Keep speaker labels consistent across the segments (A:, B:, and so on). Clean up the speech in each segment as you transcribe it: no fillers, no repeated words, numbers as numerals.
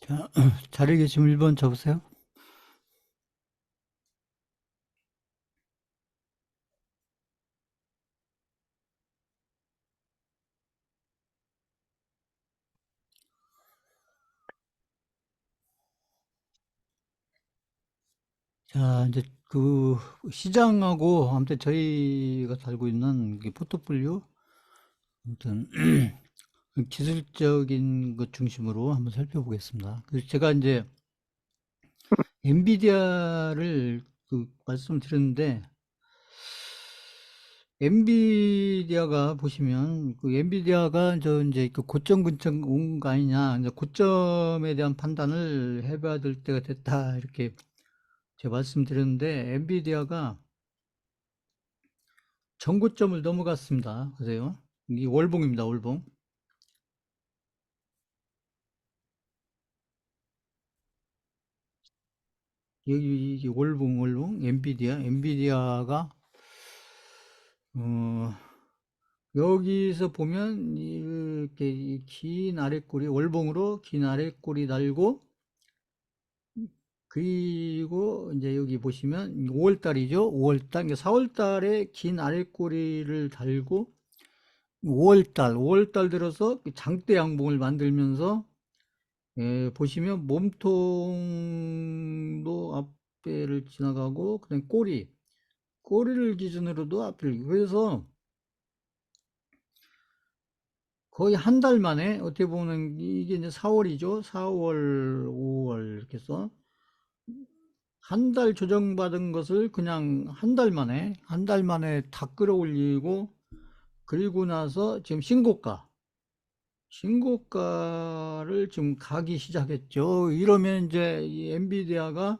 A: 자, 자리에 계시면 1번 쳐보세요. 자, 이제 그 시장하고 아무튼 저희가 달고 있는 게 포트폴리오 아무튼 기술적인 것 중심으로 한번 살펴보겠습니다. 그래서 제가 이제 엔비디아를 말씀드렸는데 엔비디아가 보시면 그 엔비디아가 저 이제 그 고점 근처 온 거 아니냐, 이제 고점에 대한 판단을 해봐야 될 때가 됐다 이렇게 제가 말씀드렸는데 엔비디아가 전고점을 넘어갔습니다. 보세요. 이 월봉입니다. 월봉. 여기 이게 월봉 엔비디아가 어, 여기서 보면 이렇게 긴 아랫꼬리 월봉으로 긴 아랫꼬리 달고, 그리고 이제 여기 보시면 5월 달이죠. 5월 달, 4월 달에 긴 아랫꼬리를 달고 5월 달 들어서 장대 양봉을 만들면서, 보시면 몸통도 앞에를 지나가고 그다음 꼬리를 기준으로도 앞을, 그래서 거의 한 달 만에 어떻게 보면 이게 이제 4월이죠. 4월, 5월 이렇게 해서 한 달 조정받은 것을 그냥 한 달 만에 다 끌어올리고, 그리고 나서 지금 신고가를 지금 가기 시작했죠. 이러면 이제 이 엔비디아가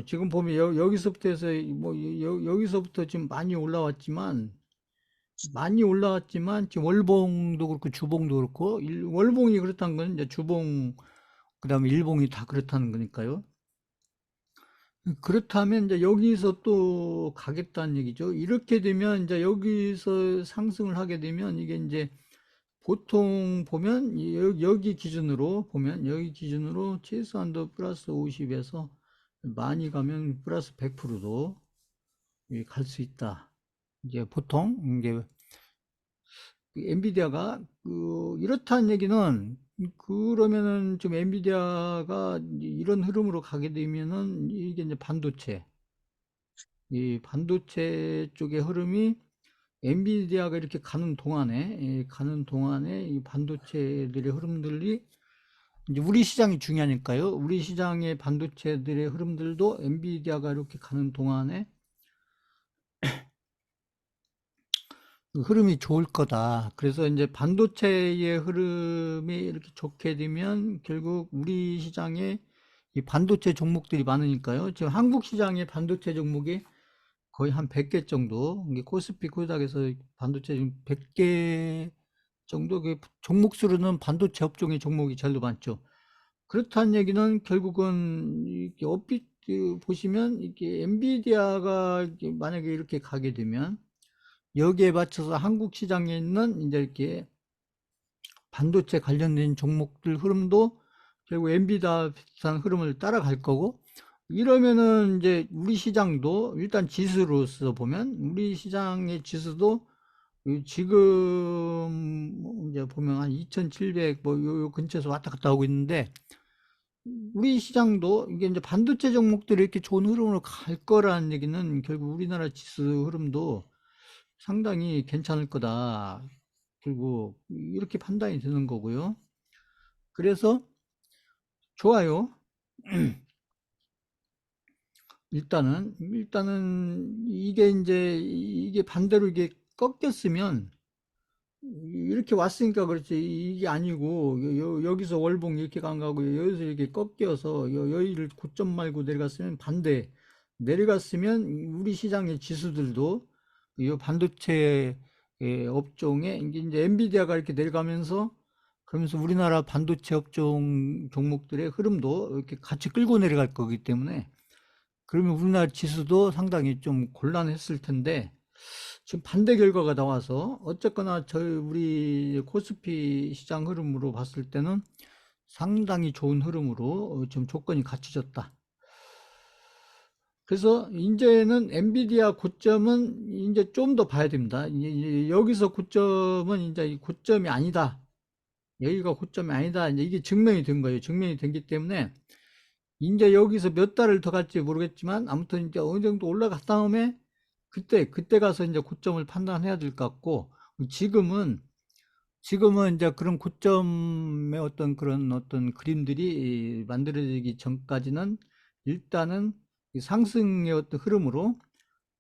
A: 지금 보면 여기서부터 해서 뭐 여기서부터 지금 많이 올라왔지만 지금 월봉도 그렇고 주봉도 그렇고, 월봉이 그렇다는 건 이제 주봉 그다음에 일봉이 다 그렇다는 거니까요. 그렇다면 이제 여기서 또 가겠다는 얘기죠. 이렇게 되면 이제 여기서 상승을 하게 되면 이게 이제 보통 보면 여기 기준으로 최소한도 플러스 50에서 많이 가면 플러스 100%도 갈 수 있다. 이제 보통 이제 엔비디아가 이렇다는 얘기는, 그러면은 좀 엔비디아가 이런 흐름으로 가게 되면은 이게 이제 이 반도체 쪽의 흐름이 엔비디아가 이렇게 가는 동안에 이 반도체들의 흐름들이 이제 우리 시장이 중요하니까요. 우리 시장의 반도체들의 흐름들도 엔비디아가 이렇게 가는 동안에 그 흐름이 좋을 거다. 그래서 이제 반도체의 흐름이 이렇게 좋게 되면 결국 우리 시장에 이 반도체 종목들이 많으니까요. 지금 한국 시장의 반도체 종목이 거의 한 100개 정도, 이게 코스피 코스닥에서 반도체 100개 정도, 그 종목 수로는 반도체 업종의 종목이 제일 많죠. 그렇다는 얘기는 결국은 이렇게 보시면 이게 엔비디아가 만약에 이렇게 가게 되면 여기에 맞춰서 한국 시장에 있는 이제 이렇게 반도체 관련된 종목들 흐름도 결국 엔비디아 비슷한 흐름을 따라갈 거고, 이러면은 이제 우리 시장도 일단 지수로서 보면 우리 시장의 지수도 지금 이제 보면 한 2700 뭐 요 근처에서 왔다 갔다 하고 있는데, 우리 시장도 이게 이제 반도체 종목들이 이렇게 좋은 흐름으로 갈 거라는 얘기는 결국 우리나라 지수 흐름도 상당히 괜찮을 거다. 그리고 이렇게 판단이 되는 거고요. 그래서 좋아요. 일단은 이게 반대로 이게 꺾였으면, 이렇게 왔으니까 그렇지 이게 아니고 여기서 월봉 이렇게 간 거고 여기서 이렇게 꺾여서 여기를 고점 말고 내려갔으면 반대, 내려갔으면 우리 시장의 지수들도 이 반도체 업종에 이제 엔비디아가 이렇게 내려가면서, 그러면서 우리나라 반도체 업종 종목들의 흐름도 이렇게 같이 끌고 내려갈 거기 때문에, 그러면 우리나라 지수도 상당히 좀 곤란했을 텐데, 지금 반대 결과가 나와서 어쨌거나 저희 우리 코스피 시장 흐름으로 봤을 때는 상당히 좋은 흐름으로 좀 조건이 갖춰졌다. 그래서 이제는 엔비디아 고점은 이제 좀 더 봐야 됩니다. 여기서 고점은 이제 고점이 아니다. 여기가 고점이 아니다. 이제 이게 증명이 된 거예요. 증명이 된기 때문에 이제 여기서 몇 달을 더 갈지 모르겠지만 아무튼 이제 어느 정도 올라간 다음에 그때 가서 이제 고점을 판단해야 될 것 같고, 지금은 이제 그런 고점의 그런 그림들이 만들어지기 전까지는 일단은 상승의 흐름으로,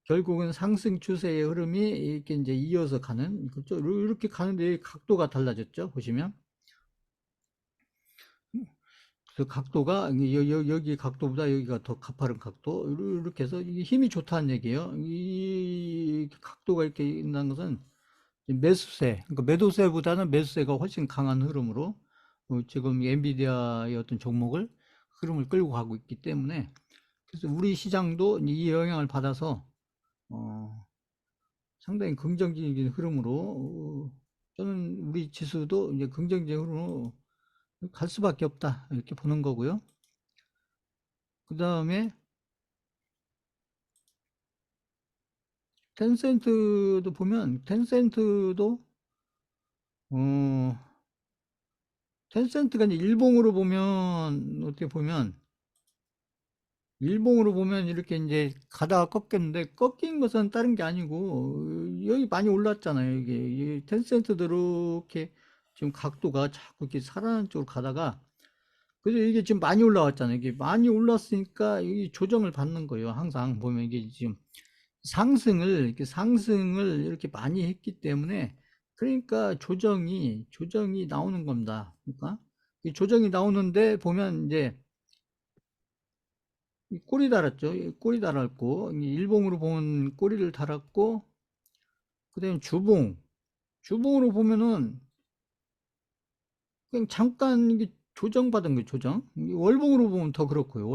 A: 결국은 상승 추세의 흐름이 이렇게 이제 이어서 가는, 그렇죠? 이렇게 가는데 각도가 달라졌죠. 보시면. 그 각도가 여기 각도보다 여기가 더 가파른 각도, 이렇게 해서 이게 힘이 좋다는 얘기예요. 이 각도가 이렇게 있는 것은 매수세, 그러니까 매도세보다는 매수세가 훨씬 강한 흐름으로 지금 엔비디아의 종목을 흐름을 끌고 가고 있기 때문에, 그래서 우리 시장도 이 영향을 받아서 상당히 긍정적인 흐름으로, 저는 우리 지수도 이제 긍정적인 흐름으로 갈 수밖에 없다, 이렇게 보는 거고요. 그 다음에 텐센트도 보면, 어, 텐센트가 이제 일봉으로 보면, 어떻게 보면, 일봉으로 보면 이렇게 이제 가다가 꺾였는데, 꺾인 것은 다른 게 아니고, 여기 많이 올랐잖아요. 이게 텐센트도 이렇게 지금 각도가 자꾸 이렇게 살아나는 쪽으로 가다가, 그래서 이게 지금 많이 올라왔잖아요. 이게 많이 올랐으니까 이 조정을 받는 거예요. 항상 보면 이게 지금 상승을 이렇게 많이 했기 때문에, 그러니까 조정이 나오는 겁니다. 그러니까 이 조정이 나오는데 보면 이제 이 꼬리 달았죠. 이 꼬리 달았고, 일봉으로 보면 꼬리를 달았고, 그다음에 주봉으로 보면은 그냥 잠깐 이게 조정받은 거예요. 조정. 월봉으로 보면 더 그렇고요.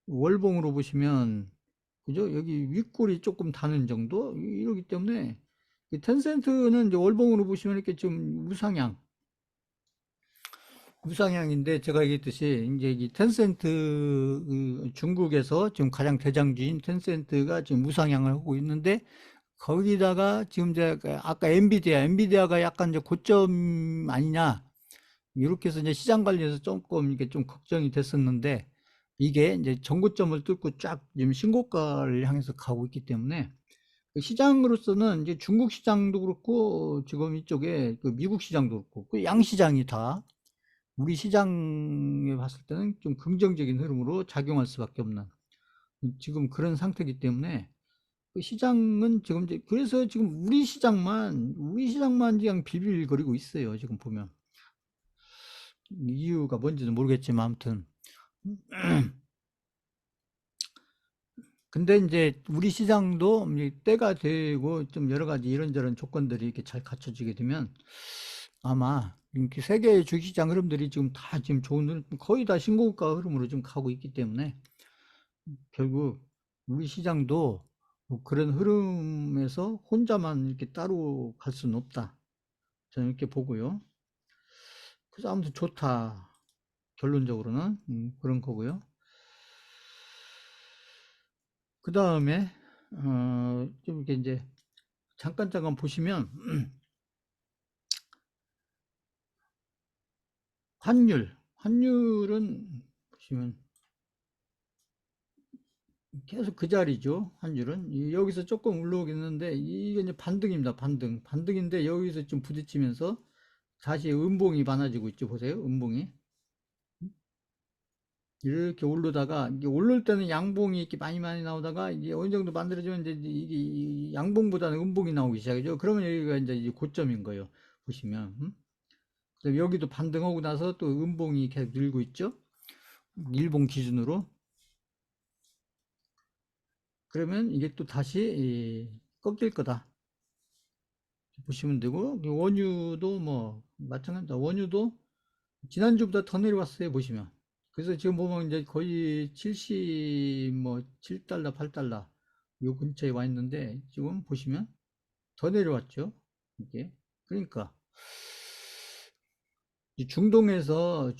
A: 월봉으로 보시면, 그죠? 여기 윗골이 조금 다는 정도? 이러기 때문에, 이 텐센트는 이제 월봉으로 보시면 이렇게 좀 우상향인데, 제가 얘기했듯이, 이제 이 텐센트, 중국에서 지금 가장 대장주인 텐센트가 지금 우상향을 하고 있는데, 거기다가 지금 이제 아까 엔비디아가 약간 이제 고점 아니냐, 이렇게 해서 이제 시장 관리에서 조금 이게 좀 걱정이 됐었는데, 이게 이제 전고점을 뚫고 쫙 지금 신고가를 향해서 가고 있기 때문에, 그 시장으로서는 이제 중국 시장도 그렇고 지금 이쪽에 그 미국 시장도 그렇고 그 양시장이 다 우리 시장에 봤을 때는 좀 긍정적인 흐름으로 작용할 수밖에 없는 지금 그런 상태이기 때문에, 그 시장은 지금 이제 그래서 지금 우리 시장만 그냥 빌빌거리고 있어요. 지금 보면 이유가 뭔지는 모르겠지만 아무튼, 근데 이제 우리 시장도 때가 되고 좀 여러 가지 이런저런 조건들이 이렇게 잘 갖춰지게 되면 아마 이렇게 세계의 주식시장 흐름들이 지금 다 지금 좋은 흐름, 거의 다 신고가 흐름으로 좀 가고 있기 때문에, 결국 우리 시장도 뭐 그런 흐름에서 혼자만 이렇게 따로 갈 수는 없다, 저는 이렇게 보고요. 그래서 아무튼 좋다, 결론적으로는 그런 거고요. 그 다음에 좀 이렇게 이제 잠깐 보시면 환율은 보시면 계속 그 자리죠. 환율은 여기서 조금 올라오겠는데, 이게 이제 반등입니다. 반등인데 여기서 좀 부딪히면서 다시 음봉이 많아지고 있죠. 보세요, 음봉이 이렇게 오르다가, 이게 오를 때는 양봉이 이렇게 많이 나오다가 이게 어느 정도 만들어지면 이제 이게 양봉보다는 음봉이 나오기 시작이죠. 그러면 여기가 이제 고점인 거예요. 보시면, 그다음에 여기도 반등하고 나서 또 음봉이 계속 늘고 있죠. 일봉 기준으로. 그러면 이게 또 다시 꺾일 거다 보시면 되고, 원유도 뭐 마찬가지다. 원유도 지난주보다 더 내려왔어요. 보시면. 그래서 지금 보면 이제 거의 70, 뭐 7달러, 8달러 요 근처에 와 있는데, 지금 보시면 더 내려왔죠. 이게. 그러니까 이 중동에서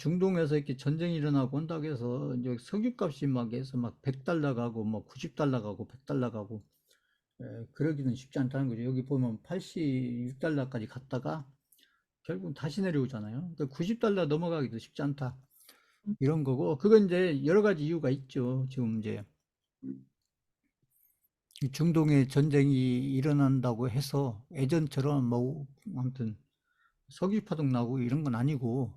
A: 이렇게 전쟁이 일어나고 한다고 해서 이제 석유값이 막 해서 막 100달러 가고 뭐 90달러 가고 100달러 가고 그러기는 쉽지 않다는 거죠. 여기 보면 86달러까지 갔다가 결국 다시 내려오잖아요. 그러니까 90달러 넘어가기도 쉽지 않다. 이런 거고, 그건 이제 여러 가지 이유가 있죠. 지금 이제 중동에 전쟁이 일어난다고 해서 예전처럼 뭐 아무튼 석유 파동 나고 이런 건 아니고,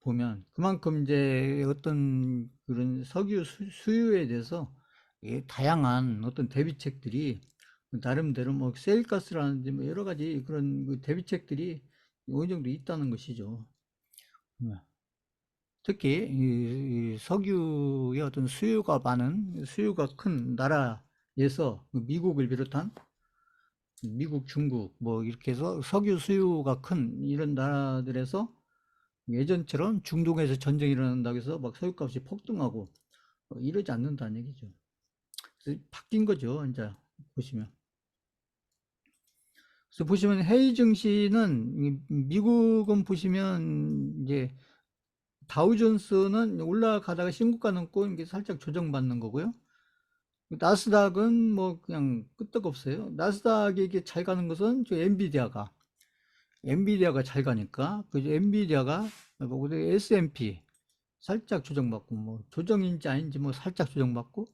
A: 보면 그만큼 이제 어떤 그런 석유 수요에 대해서 다양한 어떤 대비책들이 나름대로 뭐 세일가스라든지 뭐 여러 가지 그런 그 대비책들이 어느 정도 있다는 것이죠. 네. 특히 이 석유의 어떤 수요가 큰 나라에서 미국을 비롯한 미국, 중국 뭐 이렇게 해서 석유 수요가 큰 이런 나라들에서 예전처럼 중동에서 전쟁이 일어난다고 해서 막 석유값이 폭등하고 이러지 않는다는 얘기죠. 그래서 바뀐 거죠, 이제 보시면. 그래서 보시면 헤이 증시는 미국은 보시면 이제 다우존스는 올라가다가 신고가 넘고 이게 살짝 조정받는 거고요. 나스닥은 뭐 그냥 끄떡없어요. 나스닥이 이게 잘 가는 것은 저 엔비디아가 잘 가니까 그 엔비디아가 S&P 살짝 조정받고 뭐 조정인지 아닌지 뭐 살짝 조정받고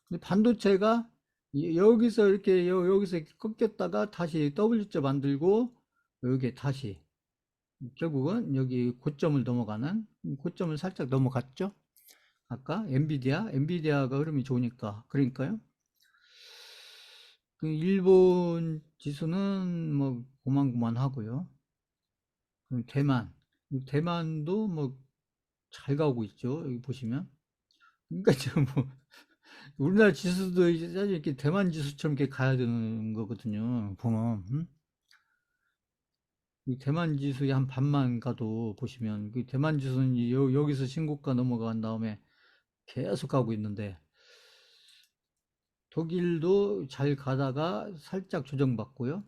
A: 근데 반도체가 여기서 이렇게 여기서 이렇게 꺾였다가 다시 W자 만들고 여기에 다시 결국은 여기 고점을 넘어가는 고점을 살짝 넘어갔죠. 아까 엔비디아가 흐름이 좋으니까 그러니까요. 그 일본 지수는 뭐 고만고만하고요. 대만도 뭐 잘 가고 있죠. 여기 보시면. 그러니까 지금 뭐 우리나라 지수도 이제 사실 이렇게 대만 지수처럼 이렇게 가야 되는 거거든요. 보면 이 대만 지수의 한 반만 가도 보시면 그 대만 지수는 여기서 신고가 넘어간 다음에 계속 가고 있는데 독일도 잘 가다가 살짝 조정받고요.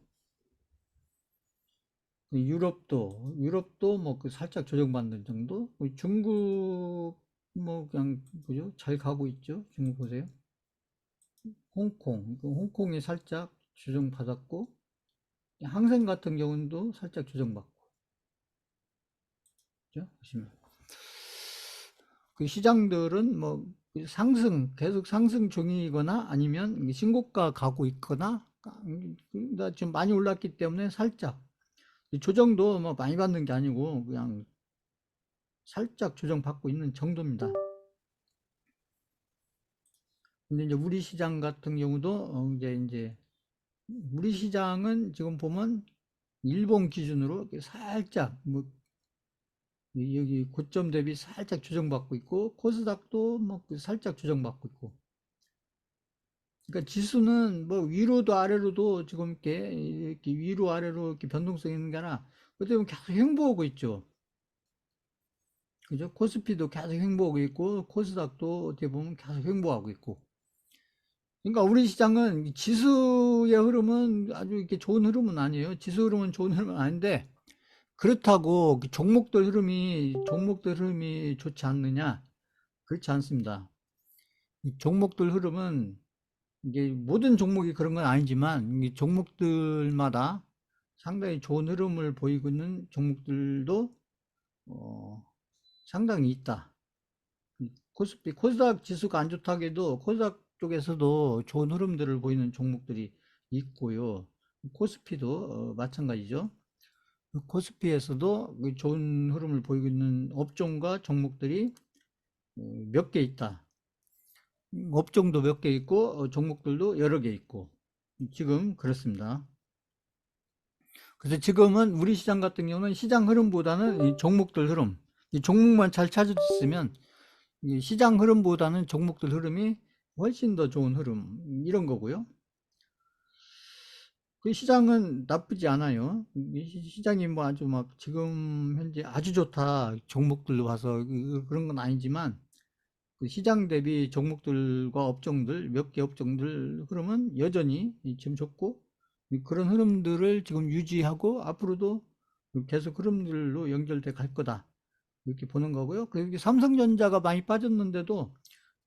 A: 유럽도 뭐 그 살짝 조정받는 정도. 중국 뭐 그냥 그죠? 잘 가고 있죠. 중국 보세요. 홍콩이 살짝 조정받았고 항생 같은 경우도 살짝 조정받고 그죠? 보시면 그 시장들은 뭐 계속 상승 중이거나 아니면 신고가 가고 있거나 지금 많이 올랐기 때문에 살짝 조정도 뭐 많이 받는 게 아니고 그냥 살짝 조정받고 있는 정도입니다. 근데 이제 우리 시장 같은 경우도 이제 우리 시장은 지금 보면 일본 기준으로 살짝 뭐 여기 고점 대비 살짝 조정받고 있고 코스닥도 뭐 살짝 조정받고 있고 그러니까 지수는 뭐 위로도 아래로도 지금 이렇게 위로 아래로 이렇게 변동성이 있는 게 아니라 어떻게 보면 계속 횡보하고 있죠. 그죠? 코스피도 계속 횡보하고 있고 코스닥도 어떻게 보면 계속 횡보하고 있고 그러니까 우리 시장은 지수의 흐름은 아주 이렇게 좋은 흐름은 아니에요. 지수 흐름은 좋은 흐름은 아닌데 그렇다고 그 종목들 흐름이 좋지 않느냐? 그렇지 않습니다. 이 종목들 흐름은 이게 모든 종목이 그런 건 아니지만 이 종목들마다 상당히 좋은 흐름을 보이고 있는 종목들도 어, 상당히 있다. 코스닥 지수가 안 좋다고 해도 코스닥 쪽에서도 좋은 흐름들을 보이는 종목들이 있고요. 코스피도 마찬가지죠. 코스피에서도 그 좋은 흐름을 보이고 있는 업종과 종목들이 몇 개 있다. 업종도 몇 개 있고 종목들도 여러 개 있고 지금 그렇습니다. 그래서 지금은 우리 시장 같은 경우는 시장 흐름보다는 이 종목들 흐름, 이 종목만 잘 찾아주시면 이 시장 흐름보다는 종목들 흐름이 훨씬 더 좋은 흐름 이런 거고요. 그 시장은 나쁘지 않아요. 시장이 뭐 아주 막 지금 현재 아주 좋다 종목들로 봐서 그런 건 아니지만 그 시장 대비 종목들과 업종들 몇 개 업종들 흐름은 여전히 지금 좋고 그런 흐름들을 지금 유지하고 앞으로도 계속 흐름들로 연결돼 갈 거다. 이렇게 보는 거고요. 그리고 삼성전자가 많이 빠졌는데도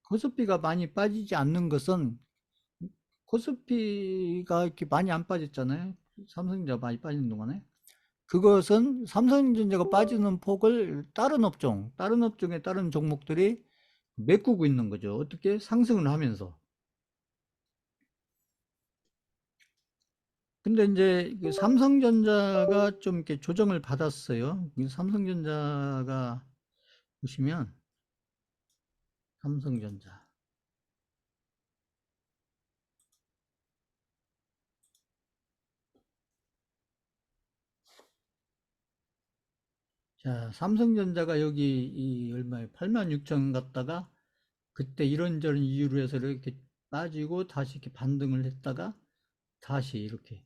A: 코스피가 많이 빠지지 않는 것은 코스피가 이렇게 많이 안 빠졌잖아요. 삼성전자가 많이 빠지는 동안에. 그것은 삼성전자가 빠지는 폭을 다른 업종의 다른 종목들이 메꾸고 있는 거죠. 어떻게? 상승을 하면서. 근데 이제 삼성전자가 좀 이렇게 조정을 받았어요. 삼성전자가 보시면 삼성전자. 자, 삼성전자가 여기 이 얼마에 86,000 갔다가 그때 이런저런 이유로 해서 이렇게 빠지고 다시 이렇게 반등을 했다가 다시 이렇게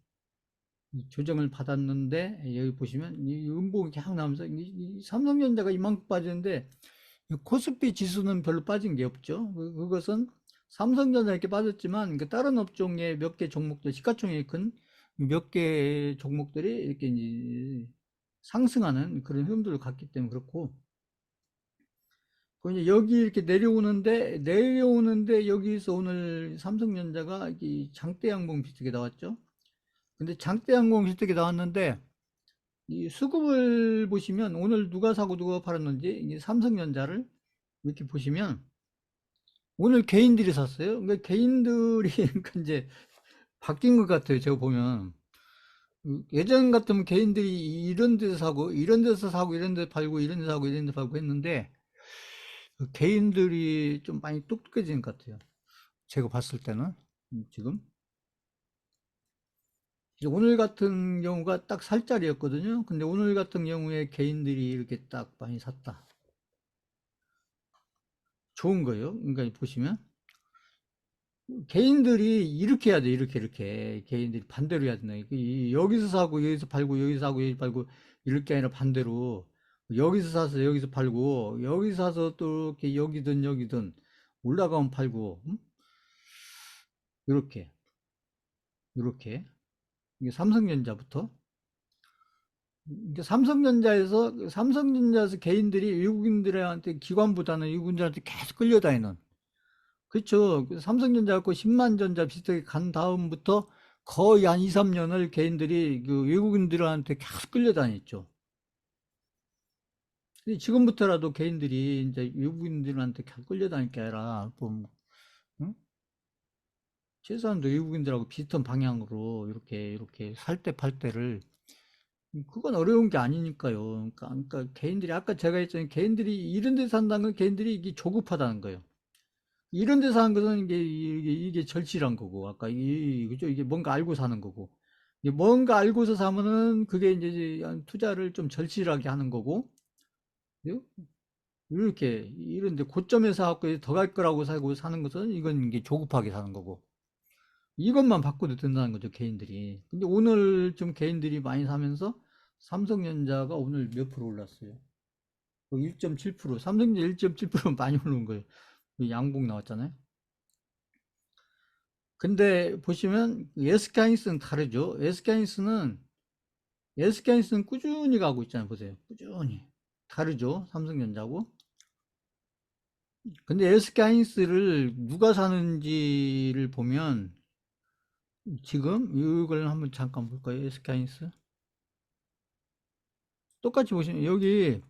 A: 조정을 받았는데 여기 보시면 이 음봉이 계속 나오면서 이 삼성전자가 이만큼 빠지는데 코스피 지수는 별로 빠진 게 없죠. 그것은 삼성전자 이렇게 빠졌지만 그 다른 업종의 몇 개 종목들 시가총액이 큰 몇 개 종목들이 이렇게 이제 상승하는 그런 흐름들을 갖기 때문에 그렇고 이제 여기 이렇게 내려오는데 여기서 오늘 삼성전자가 이 장대 양봉 비슷하게 나왔죠. 근데 장대 양봉 비슷하게 나왔는데 이 수급을 보시면 오늘 누가 사고 누가 팔았는지 이 삼성전자를 이렇게 보시면 오늘 개인들이 샀어요. 그러니까 개인들이 그러니까 이제 바뀐 것 같아요. 제가 보면 예전 같으면 개인들이 이런 데서 사고 이런 데서 사고 이런 데 팔고 이런 데 사고 이런 데 팔고 했는데 개인들이 좀 많이 똑똑해진 것 같아요. 제가 봤을 때는 지금 오늘 같은 경우가 딱 살 자리였거든요. 근데 오늘 같은 경우에 개인들이 이렇게 딱 많이 샀다. 좋은 거예요. 그러니까 보시면 개인들이 이렇게 해야 돼. 이렇게 개인들이 반대로 해야 된다. 여기서 사고 여기서 팔고 여기서 사고 여기서 팔고 이렇게 아니라 반대로 여기서 사서 여기서 팔고 여기서 사서 또 이렇게 여기든 올라가면 팔고 이렇게 이렇게 이게 삼성전자부터 삼성전자에서 개인들이 외국인들한테 기관보다는 외국인들한테 계속 끌려다니는 그렇죠. 삼성전자 갖고 10만 전자 비슷하게 간 다음부터 거의 한 2, 3년을 개인들이 그 외국인들한테 계속 끌려다녔죠. 근데 지금부터라도 개인들이 이제 외국인들한테 계속 끌려다닐 게 아니라 좀 응? 최소한도 외국인들하고 비슷한 방향으로 이렇게 살 때 팔 때를 그건 어려운 게 아니니까요. 그러니까 개인들이 아까 제가 했잖아요. 개인들이 이런 데 산다는 건 개인들이 이게 조급하다는 거예요. 이런 데 사는 것은 이게 절실한 거고, 아까 그죠? 이게 뭔가 알고 사는 거고. 이게 뭔가 알고서 사면은 그게 이제 투자를 좀 절실하게 하는 거고, 그죠? 이렇게, 이런데 고점에 사갖고 더 갈 거라고 사고 사는 것은 이건 이게 조급하게 사는 거고. 이것만 바꿔도 된다는 거죠, 개인들이. 근데 오늘 좀 개인들이 많이 사면서 삼성전자가 오늘 몇 프로 올랐어요? 1.7%, 삼성전자 1.7% 많이 오른 거예요. 양봉 나왔잖아요. 근데 보시면 SK하이닉스는 다르죠. SK하이닉스는 꾸준히 가고 있잖아요. 보세요. 꾸준히. 다르죠. 삼성전자고. 근데 SK하이닉스를 누가 사는지를 보면 지금 이걸 한번 잠깐 볼까요? SK하이닉스. 똑같이 보시면 여기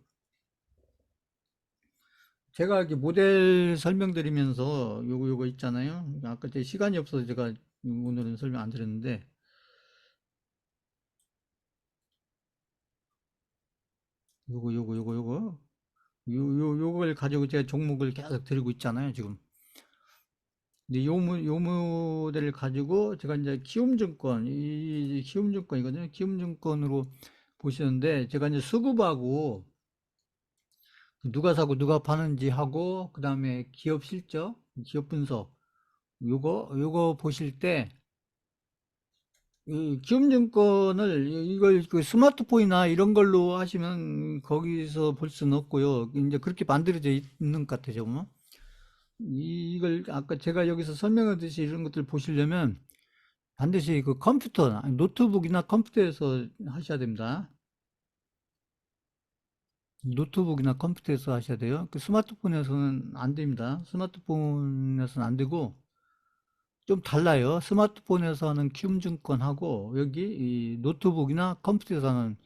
A: 제가 이렇게 모델 설명드리면서 요거 있잖아요. 아까 제 시간이 없어서 제가 오늘은 설명 안 드렸는데 요거 요걸 가지고 제가 종목을 계속 들고 있잖아요, 지금. 근데 요 모델을 가지고 제가 이제 키움증권, 이 키움증권이거든요. 키움증권으로 보시는데 제가 이제 수급하고 누가 사고 누가 파는지 하고 그다음에 기업 실적, 기업 분석 요거 보실 때 이 키움증권을 이걸 그 스마트폰이나 이런 걸로 하시면 거기서 볼 수는 없고요. 이제 그렇게 만들어져 있는 것 같아요, 뭐. 이걸 아까 제가 여기서 설명하듯이 이런 것들 보시려면 반드시 그 컴퓨터, 노트북이나 컴퓨터에서 하셔야 됩니다. 노트북이나 컴퓨터에서 하셔야 돼요. 그 스마트폰에서는 안 됩니다. 스마트폰에서는 안 되고, 좀 달라요. 스마트폰에서는 키움증권하고, 여기 이 노트북이나 컴퓨터에서는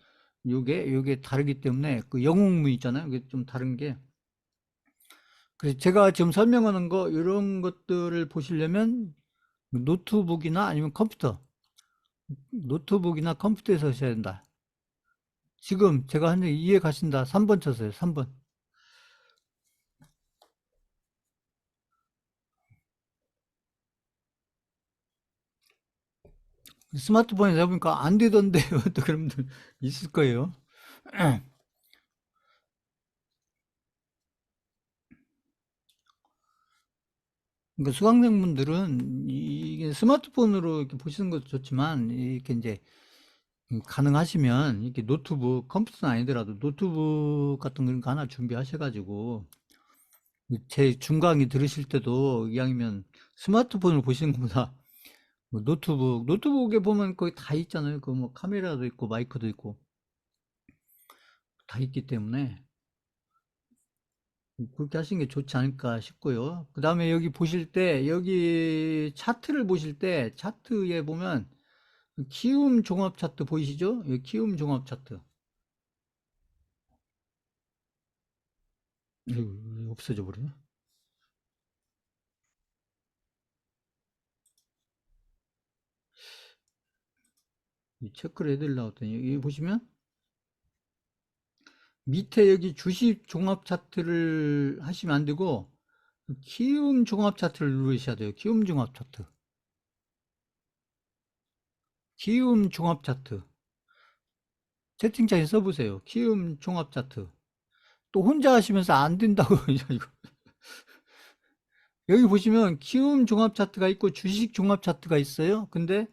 A: 요게 다르기 때문에, 그 영웅문 있잖아요. 이게 좀 다른 게. 그래서 제가 지금 설명하는 거, 이런 것들을 보시려면 노트북이나 아니면 노트북이나 컴퓨터에서 하셔야 된다. 지금 제가 한 얘기 이해 가신다. 3번 쳤어요. 3번. 스마트폰에서 해보니까 안 되던데요. 또 그런 분들 있을 거예요. 그러니까 수강생분들은 이게 스마트폰으로 이렇게 보시는 것도 좋지만 이렇게 이제 가능하시면 이렇게 노트북, 컴퓨터는 아니더라도 노트북 같은 거 하나 준비하셔가지고 제 중강의 들으실 때도 이왕이면 스마트폰을 보시는 것보다 뭐 노트북에 보면 거의 다 있잖아요. 그 뭐 카메라도 있고 마이크도 있고 다 있기 때문에 그렇게 하시는 게 좋지 않을까 싶고요. 그 다음에 여기 보실 때, 여기 차트를 보실 때, 차트에 보면 키움 종합 차트 보이시죠? 여기 키움 종합 차트. 없어져 버리네. 이 체크를 해드리려고 했더니, 여기 보시면 밑에 여기 주식 종합 차트를 하시면 안 되고, 키움 종합 차트를 누르셔야 돼요. 키움 종합 차트. 키움 종합 차트. 채팅창에 써보세요. 키움 종합 차트. 또 혼자 하시면서 안 된다고. 여기 보시면 키움 종합 차트가 있고 주식 종합 차트가 있어요. 근데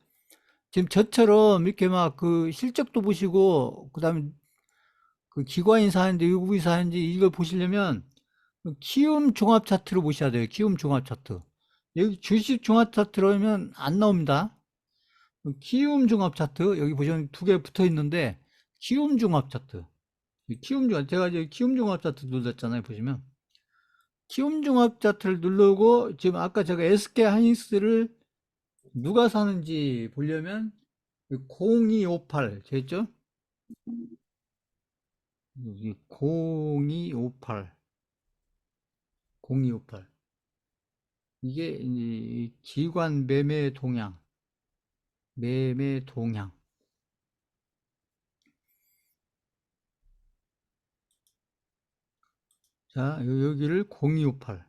A: 지금 저처럼 이렇게 막 그 실적도 보시고 그다음에 그 기관이 사는지 외국이 사는지 이걸 보시려면 키움 종합 차트로 보셔야 돼요. 키움 종합 차트. 여기 주식 종합 차트로 하면 안 나옵니다. 키움 종합 차트 여기 보시면 두 개 붙어 있는데 키움 종합 차트. 키움 종합 제가 이제 키움 종합 차트 눌렀잖아요. 보시면 키움 종합 차트를 누르고 지금 아까 제가 SK 하이닉스를 누가 사는지 보려면 0258 됐죠? 여기 0258 0258 이게 이 기관 매매 동향. 자, 여기를 0258.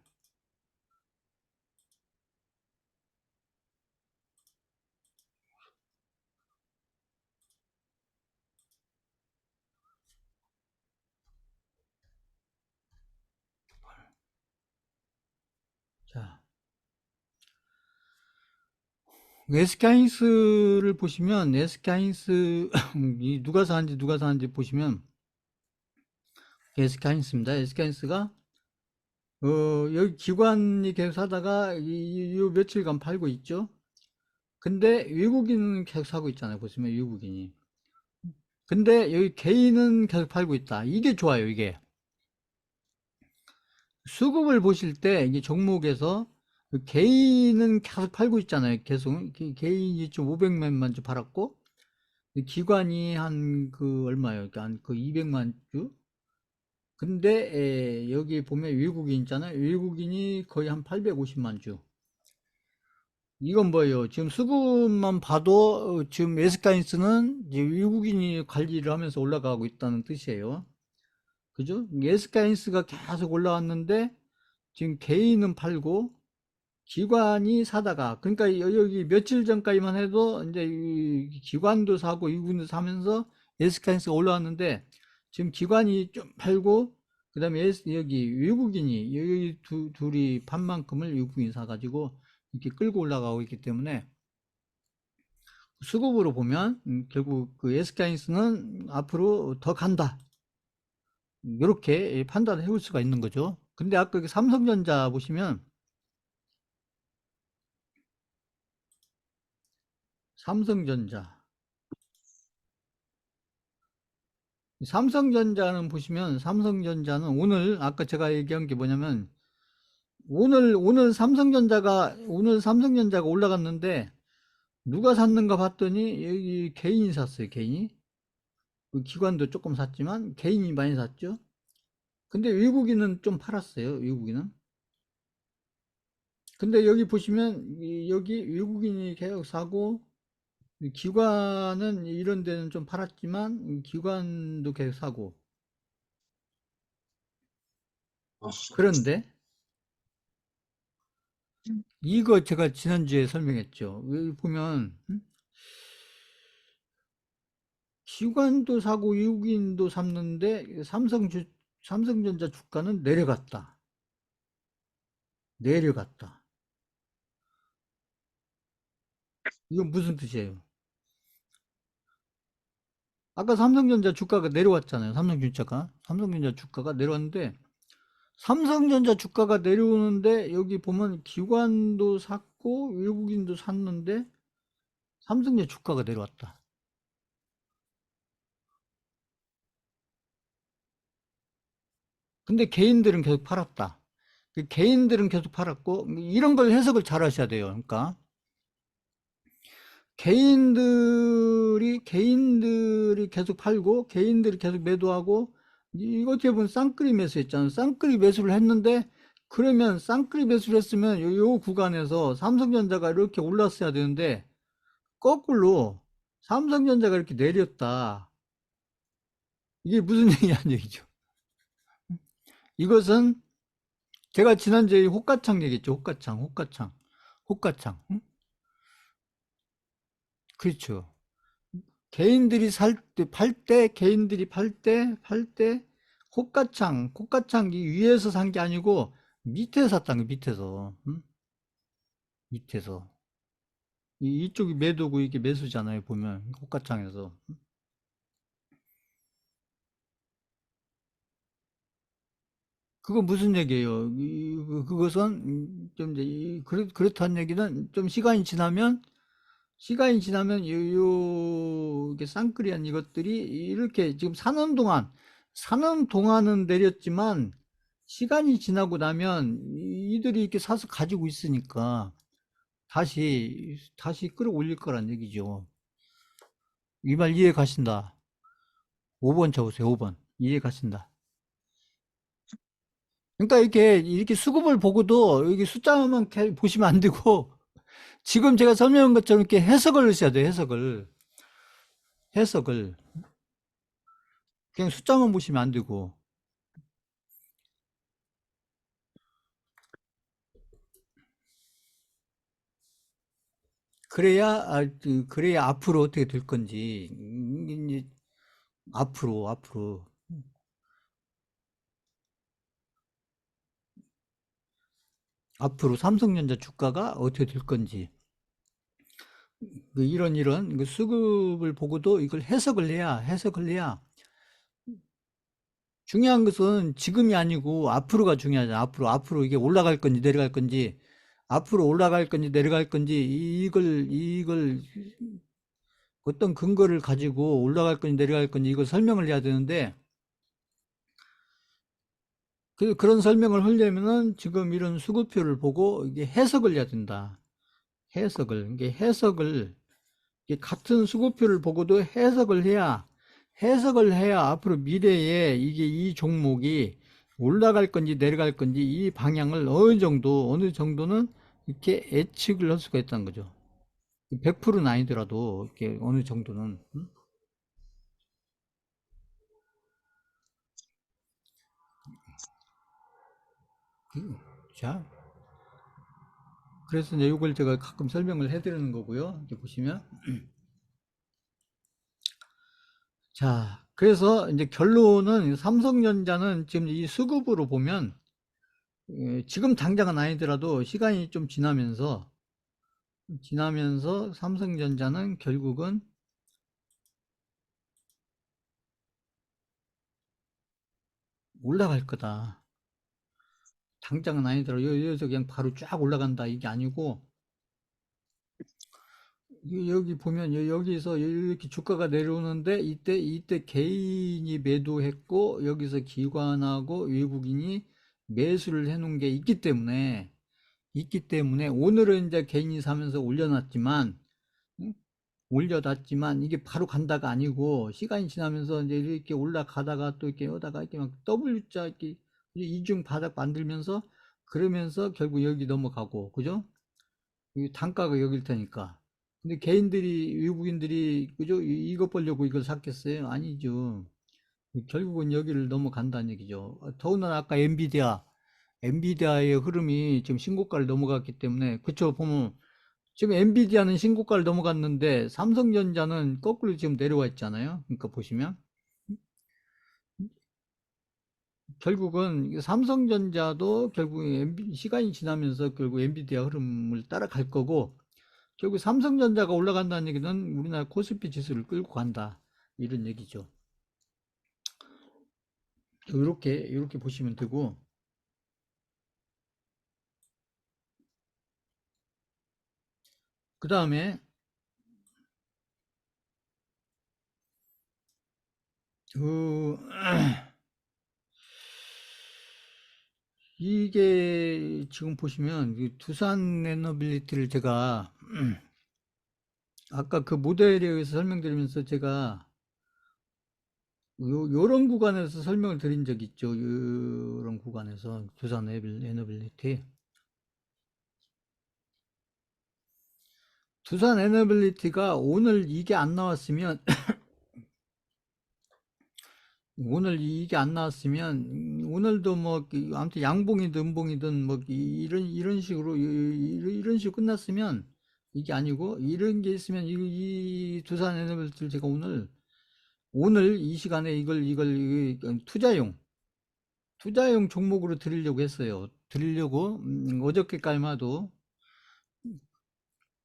A: 자, SK하이닉스를 보시면 SK하이닉스 이 누가 사는지 보시면 SK하이닉스입니다. SK하이닉스가 여기 기관이 계속 사다가 요 며칠간 팔고 있죠. 근데 외국인은 계속 사고 있잖아요. 보시면 외국인이. 근데 여기 개인은 계속 팔고 있다. 이게 좋아요, 이게. 수급을 보실 때, 이게 종목에서 개인은 계속 팔고 있잖아요. 계속. 개인이 좀 500만만 주 팔았고, 기관이 한 그 얼마요? 한 그 200만 주? 근데 여기 보면 외국인 있잖아요. 외국인이 거의 한 850만 주. 이건 뭐예요? 지금 수급만 봐도 지금 에스카인스는 이제 외국인이 관리를 하면서 올라가고 있다는 뜻이에요. 그죠? 에스카인스가 계속 올라왔는데 지금 개인은 팔고 기관이 사다가 그러니까 여기 며칠 전까지만 해도 이제 이 기관도 사고 외국인도 사면서 에스카인스가 올라왔는데 지금 기관이 좀 팔고 그다음에 여기 외국인이 여기 둘이 반 만큼을 외국인이 사가지고 이렇게 끌고 올라가고 있기 때문에 수급으로 보면 결국 그 SK하이닉스는 앞으로 더 간다. 이렇게 판단을 해볼 수가 있는 거죠. 근데 아까 그 삼성전자 보시면 삼성전자 삼성전자는 보시면 삼성전자는 오늘 아까 제가 얘기한 게 뭐냐면 오늘 삼성전자가 올라갔는데 누가 샀는가 봤더니 여기 개인이 샀어요. 개인이. 그 기관도 조금 샀지만 개인이 많이 샀죠. 근데 외국인은 좀 팔았어요. 외국인은. 근데 여기 보시면 여기 외국인이 계속 사고 기관은 이런 데는 좀 팔았지만 기관도 계속 사고.
B: 어,
A: 그런데 이거 제가 지난주에 설명했죠. 여기 보면 기관도 사고 외국인도 샀는데 삼성전자 주가는 내려갔다. 내려갔다. 이건 무슨 뜻이에요? 아까 삼성전자 주가가 내려왔잖아요. 삼성전자 주가가 내려왔는데 삼성전자 주가가 내려오는데 여기 보면 기관도 샀고 외국인도 샀는데 삼성전자 주가가 내려왔다. 근데 개인들은 계속 팔았다. 그 개인들은 계속 팔았고 이런 걸 해석을 잘 하셔야 돼요. 그러니까 개인들이 계속 팔고 개인들이 계속 매도하고 이거 어떻게 보면 쌍끌이 매수했잖아요. 쌍끌이 매수를 했는데 그러면 쌍끌이 매수를 했으면 요 구간에서 삼성전자가 이렇게 올랐어야 되는데 거꾸로 삼성전자가 이렇게 내렸다. 이게 무슨 얘기냐는 얘기죠. 이것은 제가 지난주에 호가창 얘기했죠. 호가창. 응? 그렇죠. 개인들이 팔 때, 호가창 이 위에서 산 게 아니고 밑에 샀다는 거, 밑에서. 응? 밑에서. 이쪽이 매도고 이게 매수잖아요, 보면. 호가창에서. 그거 무슨 얘기예요? 그것은 좀 이제 그렇다는 얘기는 좀 시간이 지나면 이게 쌍끌이한 이것들이 이렇게 지금 사는 동안은 내렸지만 시간이 지나고 나면 이들이 이렇게 사서 가지고 있으니까 다시 끌어올릴 거란 얘기죠. 이 말 이해 가신다. 5번 쳐보세요. 5번. 이해 가신다. 그러니까 이렇게 수급을 보고도 여기 숫자만 보시면 안 되고 지금 제가 설명한 것처럼 이렇게 해석을 하셔야 돼요. 해석을. 그냥 숫자만 보시면 안 되고. 그래야 앞으로 어떻게 될 건지. 이제 앞으로 삼성전자 주가가 어떻게 될 건지. 이런 그 수급을 보고도 이걸 해석을 해야 중요한 것은 지금이 아니고 앞으로가 중요하잖아. 앞으로 이게 올라갈 건지 내려갈 건지, 앞으로 올라갈 건지 내려갈 건지, 이걸 어떤 근거를 가지고 올라갈 건지 내려갈 건지 이걸 설명을 해야 되는데, 그런 설명을 하려면은 지금 이런 수급표를 보고 이게 해석을 해야 된다. 이게 같은 수급표를 보고도 해석을 해야 앞으로 미래에 이게 이 종목이 올라갈 건지 내려갈 건지 이 방향을 어느 정도는 이렇게 예측을 할 수가 있다는 거죠. 100%는 아니더라도 이렇게 어느 정도는. 자, 그래서 이제 이걸 제가 가끔 설명을 해드리는 거고요. 이렇게 보시면. 자, 그래서 이제 결론은 삼성전자는 지금 이 수급으로 보면 지금 당장은 아니더라도 시간이 좀 지나면서 삼성전자는 결국은 올라갈 거다. 당장은 아니더라도 여기서 그냥 바로 쫙 올라간다 이게 아니고 여기 보면 여기서 이렇게 주가가 내려오는데 이때 개인이 매도했고 여기서 기관하고 외국인이 매수를 해놓은 게 있기 때문에 오늘은 이제 개인이 사면서 올려놨지만 응? 올려놨지만 이게 바로 간다가 아니고 시간이 지나면서 이제 이렇게 올라가다가 또 이렇게 오다가 이렇게 막 W자 이렇게 이중 바닥 만들면서 그러면서 결국 여기 넘어가고 그죠? 이 단가가 여길 테니까. 근데 개인들이 외국인들이 그죠? 이것 보려고 이걸 샀겠어요? 아니죠. 결국은 여기를 넘어간다는 얘기죠. 더군다나 아까 엔비디아의 흐름이 지금 신고가를 넘어갔기 때문에 그쵸 보면 지금 엔비디아는 신고가를 넘어갔는데 삼성전자는 거꾸로 지금 내려와 있잖아요. 그러니까 보시면 결국은 삼성전자도 결국 시간이 지나면서 결국 엔비디아 흐름을 따라갈 거고 결국 삼성전자가 올라간다는 얘기는 우리나라 코스피 지수를 끌고 간다 이런 얘기죠. 이렇게 보시면 되고 그 다음에 그 이게 지금 보시면 두산 에너빌리티를 제가 아까 그 모델에 의해서 설명드리면서 제가 요런 구간에서 설명을 드린 적 있죠. 요런 구간에서 두산 에너빌리티. 두산 에너빌리티가 오늘 이게 안 나왔으면 오늘 이게 안 나왔으면 오늘도 뭐 아무튼 양봉이든 음봉이든 뭐 이런 식으로 이런 식으로 끝났으면 이게 아니고 이런 게 있으면 이 두산 에너빌리티를 제가 오늘 이 시간에 이걸 투자용 종목으로 드리려고 했어요. 드리려고 어저께까지만 해도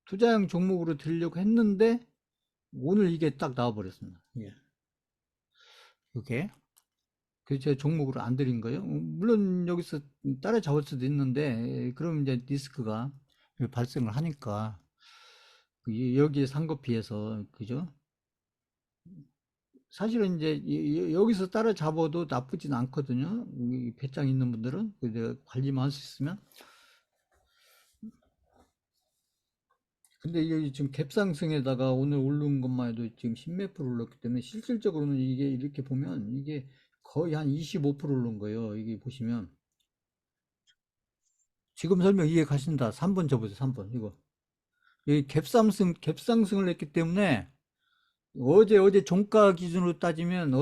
A: 투자용 종목으로 드리려고 했는데 오늘 이게 딱 나와버렸습니다. 예. 이게 그래서 제가 종목으로 안 드린 거예요. 물론 여기서 따라잡을 수도 있는데 그럼 이제 리스크가 발생을 하니까 여기에 산 거 비해서 그죠? 사실은 이제 여기서 따라잡아도 나쁘진 않거든요. 배짱 있는 분들은 내가 관리만 할 수 있으면. 근데 이게 지금 갭상승에다가 오늘 오른 것만 해도 지금 10몇 프로 올랐기 때문에 실질적으로는 이게 이렇게 보면 이게 거의 한 25% 오른 거예요. 이게 보시면 지금 설명 이해 가신다. 3번 접으세요. 3번 이거. 이 갭상승을 했기 때문에 어제 종가 기준으로 따지면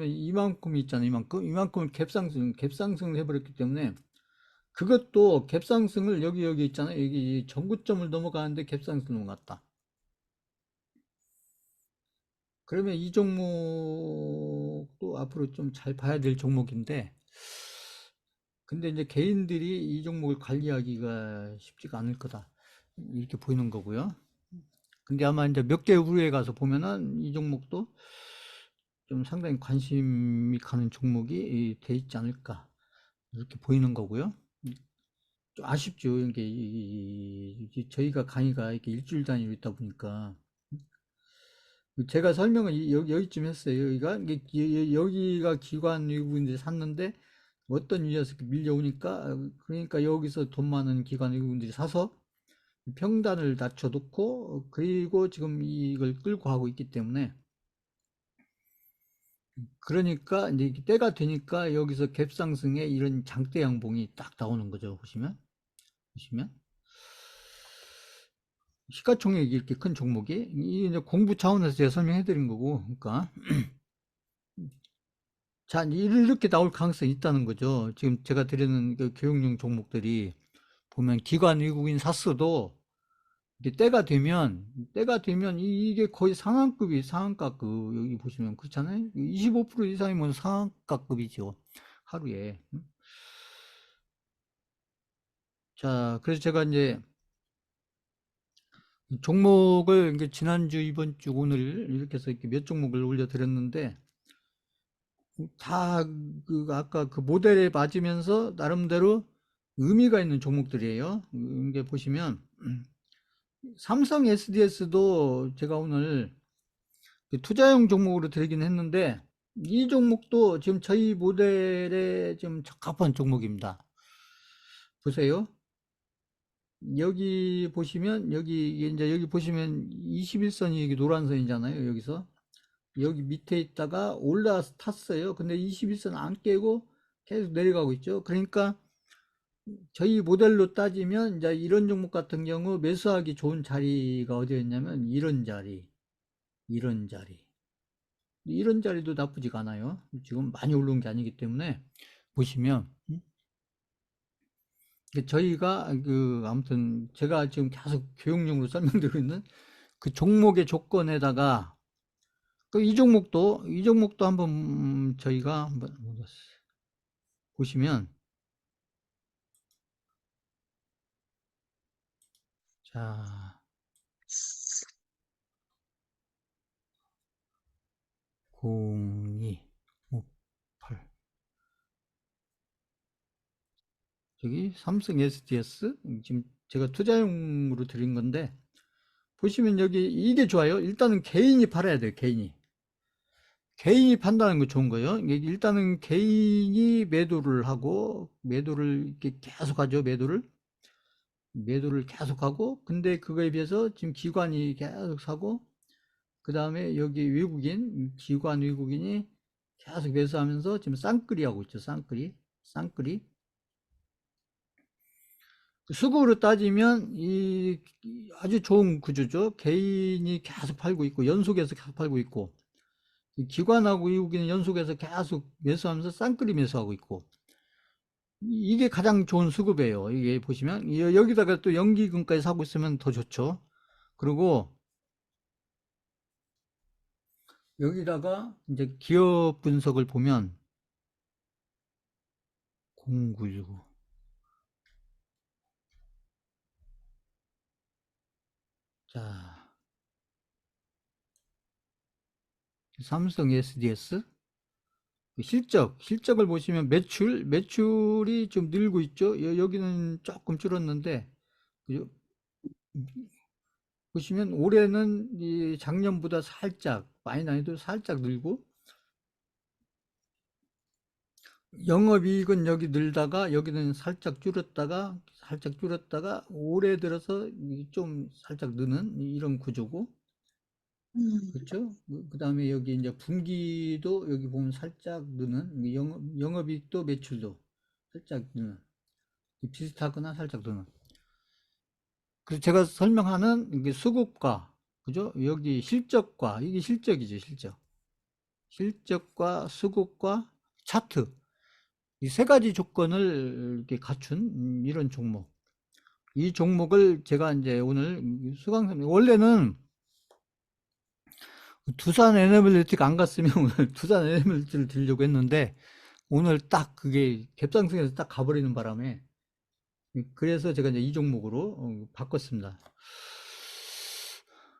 A: 이만큼 있잖아요. 이만큼을 갭상승을 해버렸기 때문에 그것도 갭상승을 여기 있잖아요. 여기 전구점을 넘어가는데 갭상승 넘어갔다. 그러면 이 종목도 앞으로 좀 잘 봐야 될 종목인데, 근데 이제 개인들이 이 종목을 관리하기가 쉽지가 않을 거다. 이렇게 보이는 거고요. 근데 아마 이제 몇 개 후에 가서 보면은 이 종목도 좀 상당히 관심이 가는 종목이 돼 있지 않을까. 이렇게 보이는 거고요. 좀 아쉽죠. 저희가 강의가 이렇게 일주일 단위로 있다 보니까. 제가 설명을 여기쯤 했어요. 여기가 기관 외국인들이 샀는데 어떤 이유에서 밀려오니까 그러니까 여기서 돈 많은 기관 외국인들이 사서 평단을 낮춰놓고 그리고 지금 이걸 끌고 가고 있기 때문에 그러니까 이제 때가 되니까 여기서 갭상승에 이런 장대 양봉이 딱 나오는 거죠. 보시면 시가총액이 이렇게 큰 종목이 이제 공부 차원에서 제가 설명해 드린 거고 그러니까 자, 이렇게 나올 가능성이 있다는 거죠. 지금 제가 드리는 그 교육용 종목들이 보면 기관 외국인 샀어도 이게 때가 되면 이게 거의 상한가급 여기 보시면 그렇잖아요. 25% 이상이면 상한가급이죠. 하루에. 자, 그래서 제가 이제 종목을 이제 지난주, 이번 주, 오늘 이렇게 해서 이렇게 몇 종목을 올려드렸는데 다 아까 그 모델에 맞으면서 나름대로 의미가 있는 종목들이에요. 이게 보시면 삼성 SDS도 제가 오늘 투자용 종목으로 드리긴 했는데, 이 종목도 지금 저희 모델에 좀 적합한 종목입니다. 보세요. 여기 보시면, 여기 보시면 21선이 여기 노란선이잖아요. 여기서. 여기 밑에 있다가 올라탔어요. 근데 21선 안 깨고 계속 내려가고 있죠. 그러니까 저희 모델로 따지면 이제 이런 종목 같은 경우 매수하기 좋은 자리가 어디였냐면 이런 자리, 이런 자리. 이런 자리도 나쁘지가 않아요. 지금 많이 올라온 게 아니기 때문에 보시면 저희가 아무튼 제가 지금 계속 교육용으로 설명드리고 있는 그 종목의 조건에다가 이 종목도 한번 저희가 한번 보시면, 자, 0258 저기 삼성 SDS 지금 제가 투자용으로 드린 건데, 보시면 여기 이게 좋아요. 일단은 개인이 팔아야 돼요. 개인이 판다는 거 좋은 거예요. 일단은 개인이 매도를 하고 매도를 이렇게 계속 하죠. 매도를 계속 하고, 근데 그거에 비해서 지금 기관이 계속 사고, 그 다음에 여기 기관 외국인이 계속 매수하면서 지금 쌍끌이 하고 있죠. 쌍끌이. 수급으로 따지면 이 아주 좋은 구조죠. 개인이 계속 팔고 있고 연속해서 계속 팔고 있고, 기관하고 외국인은 연속해서 계속 매수하면서 쌍끌이 매수하고 있고, 이게 가장 좋은 수급이에요. 이게 보시면 여기다가 또 연기금까지 사고 있으면 더 좋죠. 그리고 여기다가 이제 기업 분석을 보면 0965, 자, 삼성 SDS 실적을 보시면 매출이 좀 늘고 있죠. 여기는 조금 줄었는데, 그죠? 보시면 올해는 이 작년보다 살짝 많이 아니도 살짝 늘고, 영업이익은 여기 늘다가 여기는 살짝 줄었다가 올해 들어서 좀 살짝 느는 이런 구조고, 그렇죠? 그다음에 여기 이제 분기도 여기 보면 살짝 느는, 영업이익도 매출도 살짝 느는, 비슷하거나 살짝 느는. 그래서 제가 설명하는 이게 수급과, 그죠? 여기 실적과, 이게 실적이죠, 실적. 실적과 수급과 차트. 이 세 가지 조건을 이렇게 갖춘 이런 종목. 이 종목을 제가 이제 오늘 원래는 두산 에너빌리티가 안 갔으면 오늘 두산 에너빌리티를 들려고 했는데, 오늘 딱 그게 갭상승해서 딱 가버리는 바람에, 그래서 제가 이제 이 종목으로 바꿨습니다.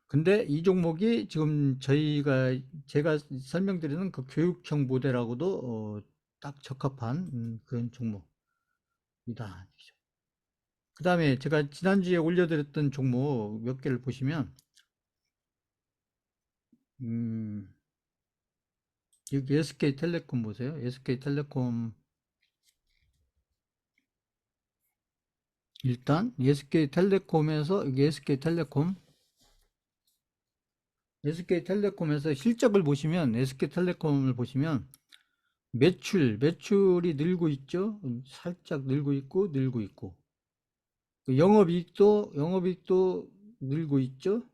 A: 근데 이 종목이 지금 제가 설명드리는 그 교육형 모델하고도 딱 적합한 그런 종목이다. 그 다음에 제가 지난주에 올려드렸던 종목 몇 개를 보시면, 음, 여기 SK텔레콤 보세요. SK텔레콤, 일단 SK텔레콤에서 여기 SK텔레콤에서 실적을 보시면, SK텔레콤을 보시면 매출이 늘고 있죠. 살짝 늘고 있고, 영업이익도 늘고 있죠.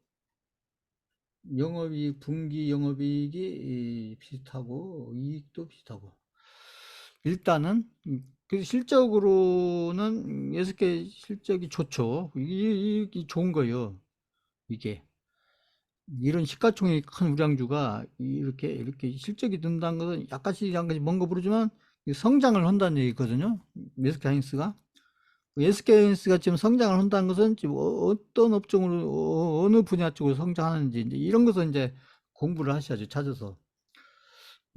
A: 분기 영업이익이 비슷하고, 이익도 비슷하고. 일단은, 그래서 실적으로는 SK 실적이 좋죠. 이게 좋은 거예요. 이게. 이런 시가총액 큰 우량주가 이렇게 실적이 든다는 것은 약간씩 뭔가 모르지만 성장을 한다는 얘기거든요. SK하이닉스가. SK하이닉스가 지금 성장을 한다는 것은 지금 어떤 업종으로, 어느 분야 쪽으로 성장하는지, 이제 이런 것을 이제 공부를 하셔야죠. 찾아서.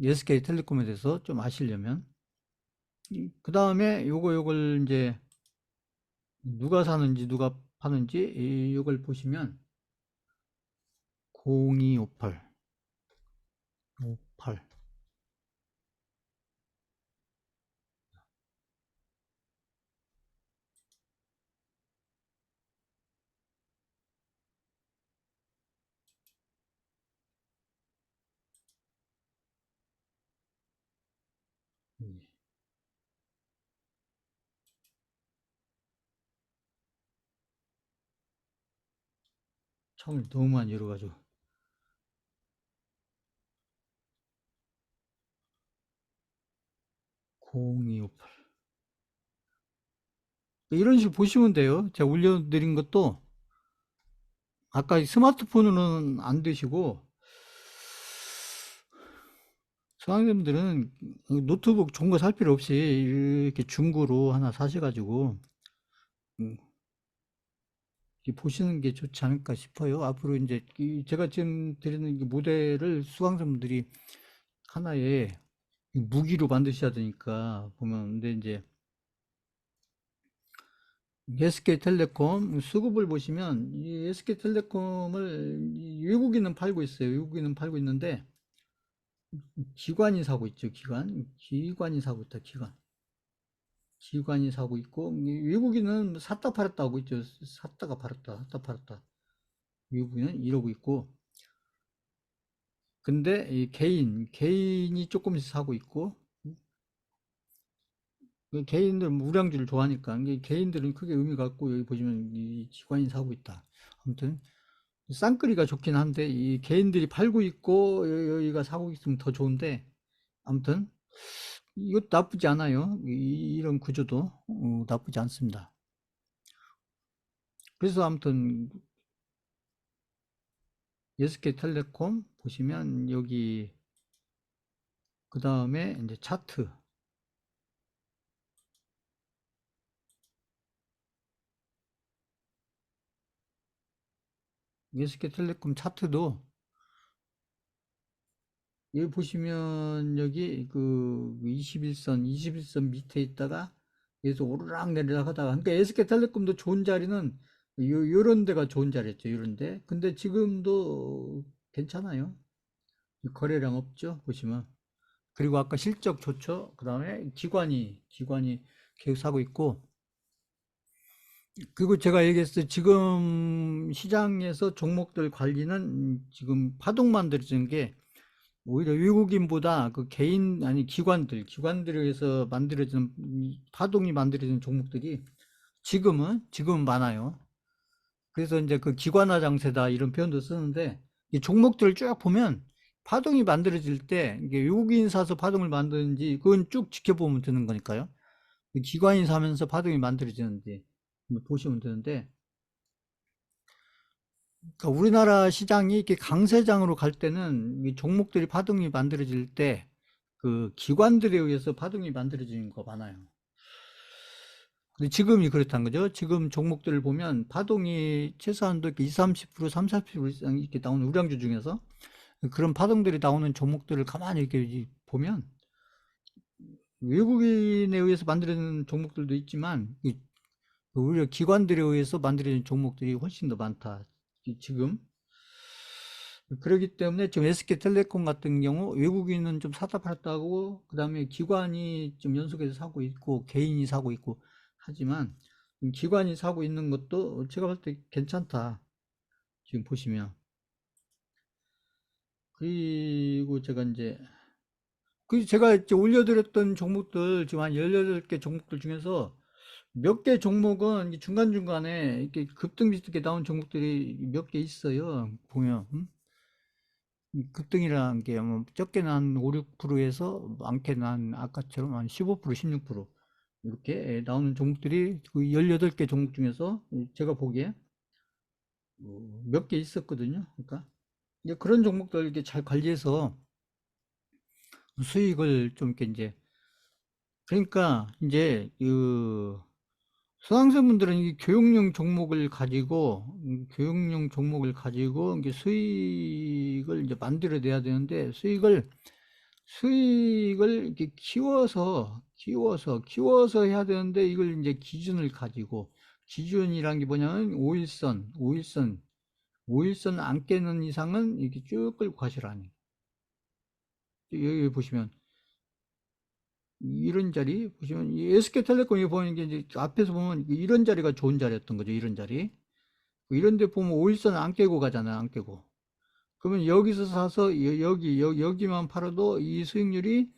A: SK텔레콤에 대해서 좀 아시려면. 그 다음에 요걸 이제 누가 사는지, 누가 하는지 이걸 보시면 0258 58 창을 너무 많이 열어가지고 0258 이런 식으로 보시면 돼요. 제가 올려드린 것도 아까 스마트폰으로는 안 되시고 수강생들은 노트북 좋은 거 살 필요 없이 이렇게 중고로 하나 사셔가지고 음, 이렇게 보시는 게 좋지 않을까 싶어요. 앞으로 이제 제가 지금 드리는 이 모델을 수강생분들이 하나의 무기로 만드셔야 되니까 보면 근데 이제 SK텔레콤 수급을 보시면 이 SK텔레콤을 외국인은 팔고 있어요. 외국인은 팔고 있는데 기관이 사고 있죠. 기관이 사고 있다. 기관이 사고 있고 외국인은 샀다 팔았다 하고 있죠. 샀다가 팔았다, 샀다 팔았다. 외국인은 이러고 있고 근데 이 개인이 조금씩 사고 있고 개인들 우량주를 좋아하니까 이게 개인들은 크게 의미가 없고 여기 보시면 이 기관이 사고 있다. 아무튼 쌍끌이가 좋긴 한데 이 개인들이 팔고 있고 여기가 사고 있으면 더 좋은데 아무튼 이것도 나쁘지 않아요. 이런 구조도 나쁘지 않습니다. 그래서 아무튼 SK텔레콤 보시면 여기 그 다음에 이제 차트 SK텔레콤 차트도 여기 보시면 여기 그 21선 밑에 있다가 여기서 오르락 내리락 하다가 그러니까 SK텔레콤도 좋은 자리는 요런 데가 좋은 자리였죠. 요런 데. 근데 지금도 괜찮아요. 거래량 없죠. 보시면. 그리고 아까 실적 좋죠. 그다음에 기관이 계속 사고 있고 그리고 제가 얘기했어요. 지금 시장에서 종목들 관리는 지금 파동 만들어지는 게 오히려 외국인보다 그 개인 아니 기관들에 의해서 만들어지는 파동이 만들어지는 종목들이 지금은 많아요. 그래서 이제 그 기관화 장세다 이런 표현도 쓰는데 이 종목들을 쭉 보면 파동이 만들어질 때 이게 외국인 사서 파동을 만드는지 그건 쭉 지켜보면 되는 거니까요. 기관이 사면서 파동이 만들어지는지 보시면 되는데 그러니까 우리나라 시장이 이렇게 강세장으로 갈 때는 이 종목들이 파동이 만들어질 때 그 기관들에 의해서 파동이 만들어지는 거 많아요. 근데 지금이 그렇다는 거죠. 지금 종목들을 보면 파동이 최소한도 이렇게 20, 30%, 30, 40% 이상 이렇게 나오는 우량주 중에서 그런 파동들이 나오는 종목들을 가만히 이렇게 보면 외국인에 의해서 만들어진 종목들도 있지만 오히려 기관들에 의해서 만들어진 종목들이 훨씬 더 많다. 지금 그렇기 때문에 지금 SK텔레콤 같은 경우 외국인은 좀 사다 팔았다 하고 그다음에 기관이 좀 연속해서 사고 있고 개인이 사고 있고 하지만 기관이 사고 있는 것도 제가 볼 때 괜찮다. 지금 보시면 그리고 제가 이제 올려드렸던 종목들 지금 한 18개 종목들 중에서 몇 개 종목은 중간중간에 이렇게 급등 비슷하게 나온 종목들이 몇 개 있어요. 보면 급등이라는 게 뭐 적게는 한 5, 6%에서 많게는 한 아까처럼 한 15%, 16% 이렇게 나오는 종목들이 그 18개 종목 중에서 제가 보기에 몇 개 있었거든요. 그러니까 이제 그런 종목들 이렇게 잘 관리해서 수익을 좀 이렇게 이제 그러니까 이제 그 수강생분들은 이 교육용 종목을 가지고 이게 수익을 이제 만들어내야 되는데 수익을 이렇게 키워서 해야 되는데 이걸 이제 기준을 가지고 기준이란 게 뭐냐면 5일선 안 깨는 이상은 이렇게 쭉 끌고 가시라니. 여기 보시면 이런 자리 보시면 이 SK텔레콤이 보이는 게 이제 앞에서 보면 이런 자리가 좋은 자리였던 거죠. 이런 자리. 이런 데 보면 5일선 안 깨고 가잖아요. 안 깨고. 그러면 여기서 사서 여기만 팔아도 이 수익률이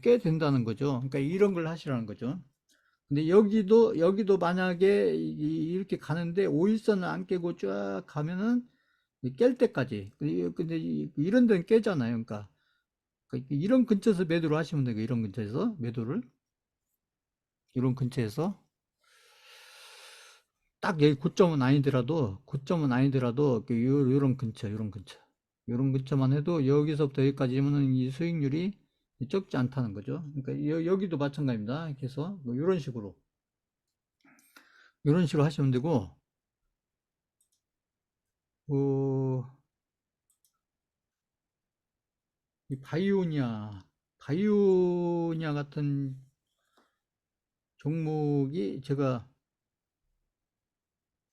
A: 꽤 된다는 거죠. 그러니까 이런 걸 하시라는 거죠. 근데 여기도 만약에 이렇게 가는데 5일선을 안 깨고 쫙 가면은 깰 때까지. 근데 이런 데는 깨잖아요. 그러니까 이런 근처에서 매도를 하시면 돼요. 이런 근처에서 매도를. 이런 근처에서. 딱 여기 고점은 아니더라도 요런 근처, 요런 근처. 요런 근처만 해도 여기서부터 여기까지면 이 수익률이 적지 않다는 거죠. 그러니까 여기도 마찬가지입니다. 그래서 뭐 요런 식으로 하시면 되고, 어, 이 바이오니아 같은 종목이 제가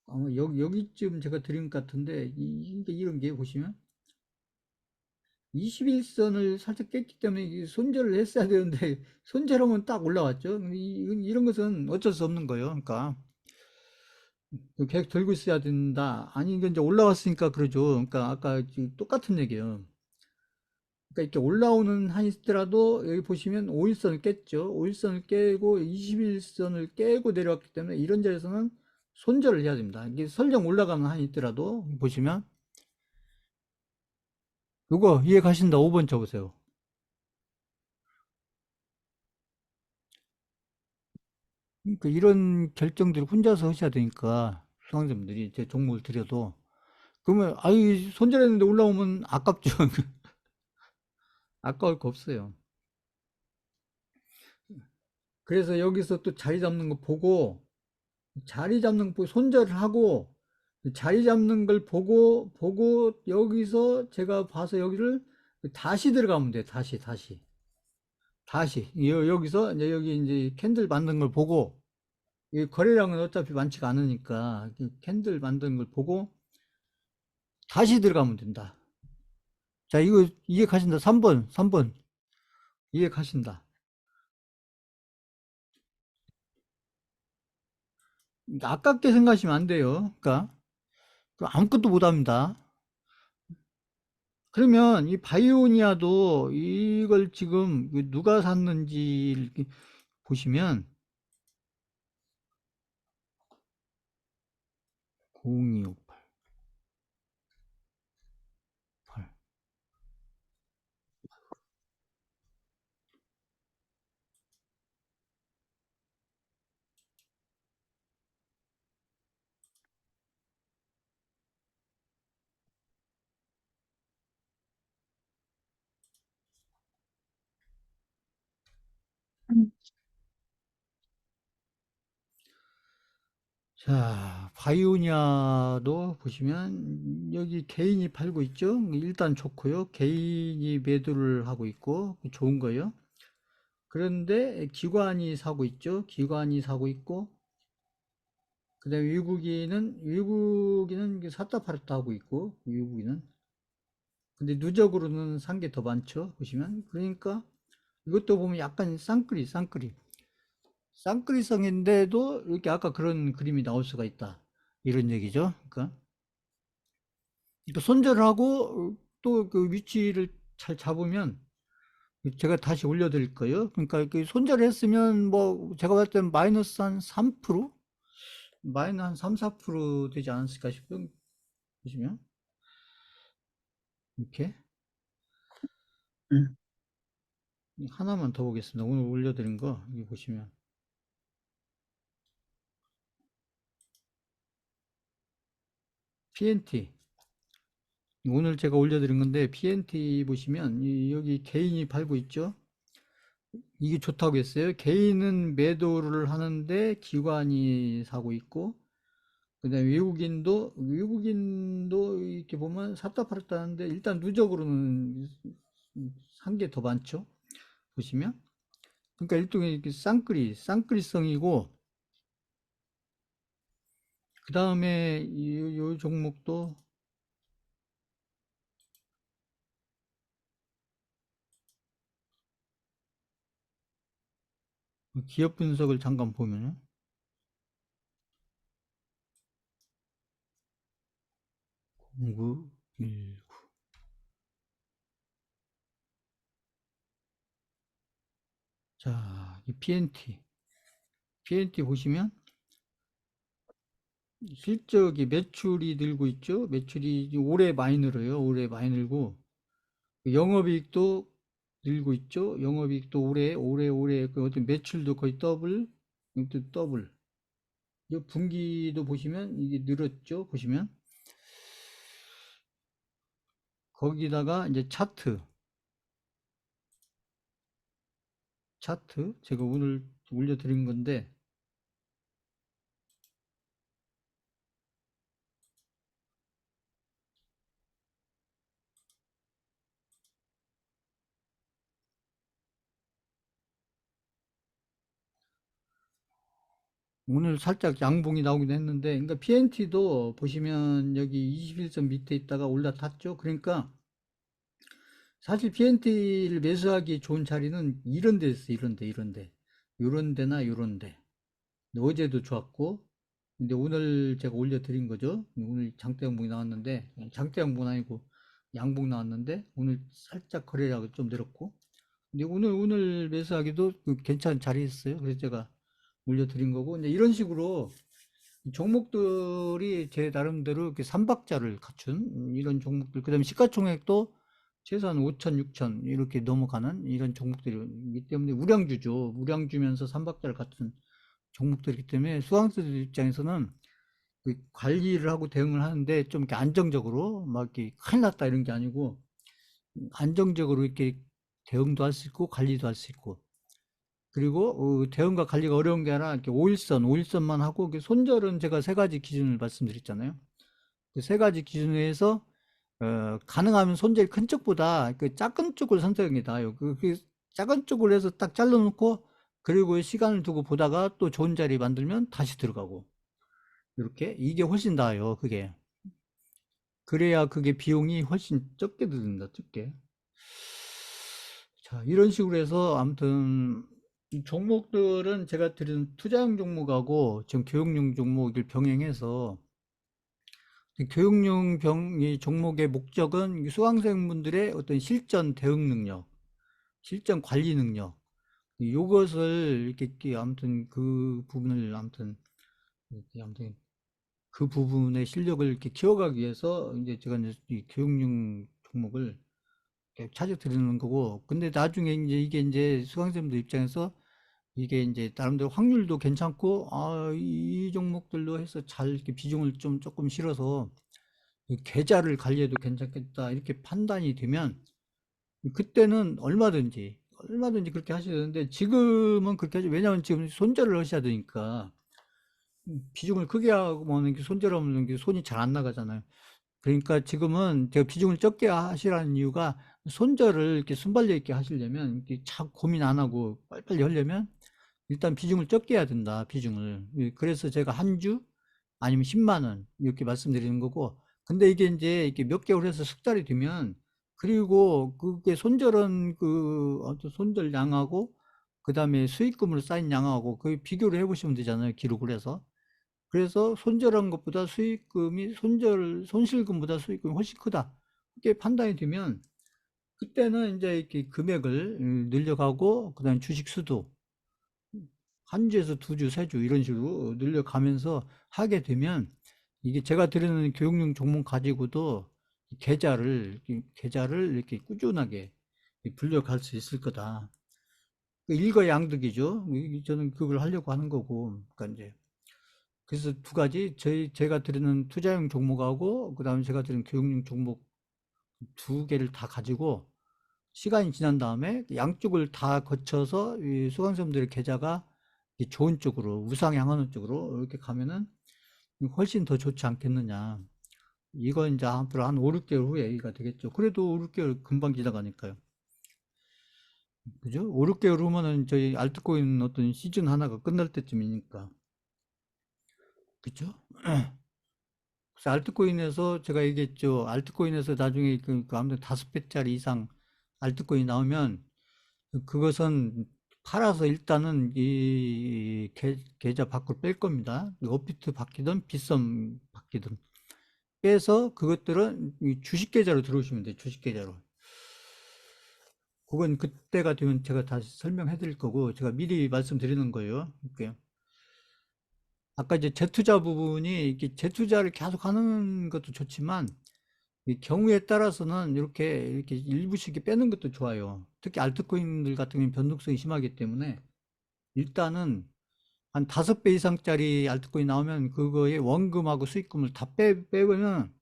A: 아마 여기쯤 제가 드린 것 같은데, 이런 게 보시면 21선을 살짝 깼기 때문에 손절을 했어야 되는데, 손절하면 딱 올라왔죠. 이런 것은 어쩔 수 없는 거예요. 그러니까, 계속 들고 있어야 된다. 아니, 이게 이제 올라왔으니까 그러죠. 그러니까 아까 똑같은 얘기예요. 그러니까 이렇게 올라오는 한이 있더라도 여기 보시면 5일선을 깼죠. 5일선을 깨고 21선을 깨고 내려왔기 때문에 이런 자리에서는 손절을 해야 됩니다. 이게 설령 올라가는 한이 있더라도 보시면 요거 이해 가신다. 5번 쳐보세요. 그러니까 이런 결정들을 혼자서 하셔야 되니까 수강자분들이 제 종목을 드려도 그러면 아이 손절했는데 올라오면 아깝죠. 아까울 거 없어요. 그래서 여기서 또 자리 잡는 거 보고 자리 잡는 거 손절을 하고 자리 잡는 걸 보고 여기서 제가 봐서 여기를 다시 들어가면 돼. 다시 여기서 이제 여기 이제 캔들 만든 걸 보고 이 거래량은 어차피 많지가 않으니까 캔들 만든 걸 보고 다시 들어가면 된다. 자, 이거 이해 가신다. 3번 이해 가신다. 아깝게 생각하시면 안 돼요. 그러니까 아무것도 못 합니다. 그러면 이 바이오니아도 이걸 지금 누가 샀는지 이렇게 보시면 02688 자, 바이오니아도 보시면 여기 개인이 팔고 있죠. 일단 좋고요. 개인이 매도를 하고 있고 좋은 거예요. 그런데 기관이 사고 있죠. 기관이 사고 있고 그다음에 외국인은 샀다 팔았다 하고 있고 외국인은 근데 누적으로는 산 게 더 많죠. 보시면 그러니까 이것도 보면 약간 쌍끌이성인데도 이렇게 아까 그런 그림이 나올 수가 있다. 이런 얘기죠. 그러니까 손절을 하고 또 그 위치를 잘 잡으면 제가 다시 올려드릴 거예요. 그러니까 그 손절을 했으면 뭐 제가 봤을 땐 마이너스 한 3%? 마이너스 한 3, 4% 되지 않았을까 싶어요. 보시면 이렇게 하나만 더 보겠습니다. 오늘 올려드린 거 여기 보시면 PNT 오늘 제가 올려드린 건데 PNT 보시면 여기 개인이 팔고 있죠. 이게 좋다고 했어요. 개인은 매도를 하는데 기관이 사고 있고 그다음에 외국인도 이렇게 보면 샀다 팔았다 하는데 일단 누적으로는 산 게 더 많죠. 보시면 그러니까 일종의 이렇게 쌍끌이성이고 그 다음에 이 종목도 기업 분석을 잠깐 보면은 0919. 자, 이 PNT 보시면 실적이 매출이 늘고 있죠. 매출이 올해 많이 늘어요. 올해 많이 늘고 영업이익도 늘고 있죠. 영업이익도 올해 그 어떤 매출도 거의 더블, 이것도 더블. 이 분기도 보시면 이게 늘었죠. 보시면 거기다가 이제 차트 제가 오늘 올려드린 건데 오늘 살짝 양봉이 나오긴 했는데, 그러니까 PNT도 보시면 여기 21선 밑에 있다가 올라탔죠. 그러니까 사실 PNT를 매수하기 좋은 자리는 이런 데 있어, 이런 데나 이런 데. 어제도 좋았고, 근데 오늘 제가 올려드린 거죠. 오늘 장대 양봉이 나왔는데, 장대 양봉 아니고 양봉 나왔는데, 오늘 살짝 거래량이 좀 늘었고, 근데 오늘 매수하기도 괜찮은 자리에 있어요. 그래서 제가 올려드린 거고, 이제 이런 식으로 종목들이 제 나름대로 이렇게 삼박자를 갖춘 이런 종목들, 그 다음에 시가총액도 최소한 5천, 6천 이렇게 넘어가는 이런 종목들이기 때문에 우량주죠. 우량주면서 삼박자를 갖춘 종목들이기 때문에 수강생들 입장에서는 그 관리를 하고 대응을 하는데 좀 이렇게 안정적으로 막 이렇게 큰일 났다 이런 게 아니고 안정적으로 이렇게 대응도 할 수 있고 관리도 할 수 있고, 그리고 대응과 관리가 어려운 게 아니라 이렇게 오일선만 하고, 손절은 제가 세 가지 기준을 말씀드렸잖아요. 그 세 가지 기준에서 가능하면 손절이 큰 쪽보다 그 작은 쪽을 선택하는 게 나아요. 그 작은 쪽을 해서 딱 잘라놓고 그리고 시간을 두고 보다가 또 좋은 자리 만들면 다시 들어가고, 이렇게 이게 훨씬 나아요. 그게 그래야 그게 비용이 훨씬 적게 든다, 적게. 자, 이런 식으로 해서 아무튼 이 종목들은 제가 드린 투자형 종목하고 지금 교육용 종목을 병행해서, 교육용 이 종목의 목적은 수강생분들의 어떤 실전 대응 능력, 실전 관리 능력, 요것을 이렇게 아무튼 그 부분을 아무튼 그 부분의 실력을 이렇게 키워가기 위해서 이제 제가 이제 이 교육용 종목을 찾아 드리는 거고, 근데 나중에 이제 이게 이제 수강생들 입장에서 이게 이제 나름대로 확률도 괜찮고, 아, 이 종목들로 해서 잘 이렇게 비중을 좀 조금 실어서 계좌를 관리해도 괜찮겠다 이렇게 판단이 되면 그때는 얼마든지 그렇게 하셔야 되는데, 지금은 그렇게 하죠. 왜냐하면 지금 손절을 하셔야 되니까 비중을 크게 하면 손절하면 손이 잘 안 나가잖아요. 그러니까 지금은 제가 비중을 적게 하시라는 이유가, 손절을 이렇게 순발력 있게 하시려면 이렇게 참 고민 안 하고 빨리빨리 하려면 일단 비중을 적게 해야 된다, 비중을. 그래서 제가 한 주 아니면 10만 원 이렇게 말씀드리는 거고, 근데 이게 이제 이렇게 몇 개월 해서 숙달이 되면, 그리고 그게 손절은 어떤 손절 양하고 그다음에 수익금으로 쌓인 양하고 그 비교를 해 보시면 되잖아요, 기록을 해서. 그래서 손절한 것보다 손실금보다 수익금이 훨씬 크다, 이렇게 판단이 되면 그때는 이제 이렇게 금액을 늘려가고, 그다음에 주식 수도 한 주에서 두 주, 세 주 이런 식으로 늘려가면서 하게 되면, 이게 제가 드리는 교육용 종목 가지고도 계좌를 이렇게 꾸준하게 불려갈 수 있을 거다. 일거양득이죠. 저는 그걸 하려고 하는 거고, 그러니까 이제 그래서 두 가지, 제가 드리는 투자용 종목하고 그다음에 제가 드리는 교육용 종목 두 개를 다 가지고 시간이 지난 다음에 양쪽을 다 거쳐서 이 수강생들의 계좌가 좋은 쪽으로 우상향하는 쪽으로 이렇게 가면은 훨씬 더 좋지 않겠느냐. 이건 이제 앞으로 한 5, 6개월 후에 얘기가 되겠죠. 그래도 5, 6개월 금방 지나가니까요. 그죠? 5, 6개월 후면은 저희 알트코인 어떤 시즌 하나가 끝날 때쯤이니까. 그죠? 그래서 알트코인에서 제가 얘기했죠. 알트코인에서 나중에 아무튼 5배짜리 이상 알트코인 나오면 그것은 팔아서 일단은 이 계좌 밖으로 뺄 겁니다. 업비트 받기든 빗썸 받기든 빼서 그것들은 이 주식 계좌로 들어오시면 돼요. 주식 계좌로. 그건 그때가 되면 제가 다시 설명해 드릴 거고, 제가 미리 말씀드리는 거예요. 그러니까 아까 이제 재투자 부분이, 이렇게 재투자를 계속 하는 것도 좋지만 이 경우에 따라서는 이렇게 일부씩 빼는 것도 좋아요. 특히 알트코인들 같은 경우는 변동성이 심하기 때문에 일단은 한 5배 이상짜리 알트코인 나오면 그거에 원금하고 수익금을 다 빼버면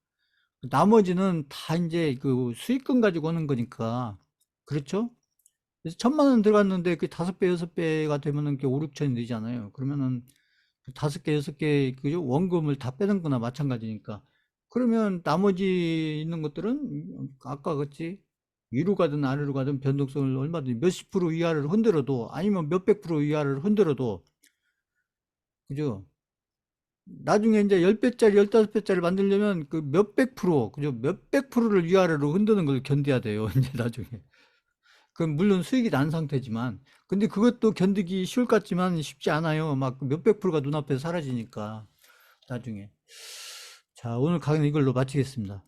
A: 나머지는 다 이제 그 수익금 가지고 오는 거니까. 그렇죠? 그래서 1,000만 원 들어갔는데 그 5배, 6배가 되면은 그 5, 6천이 되잖아요. 그러면은 그 5개, 6개 그죠? 원금을 다 빼는 거나 마찬가지니까. 그러면 나머지 있는 것들은 아까 같이 위로 가든 아래로 가든 변동성을 얼마든지 몇십 프로 위아래로 흔들어도, 아니면 몇백 프로 위아래로 흔들어도, 그죠? 나중에 이제 10배짜리, 15배짜리 만들려면 그 몇백 프로, 그죠? 몇백 프로를 위아래로 흔드는 걸 견뎌야 돼요, 이제 나중에. 그럼 물론 수익이 난 상태지만, 근데 그것도 견디기 쉬울 것 같지만 쉽지 않아요. 막 몇백 프로가 눈앞에 사라지니까, 나중에. 자, 오늘 강의는 이걸로 마치겠습니다.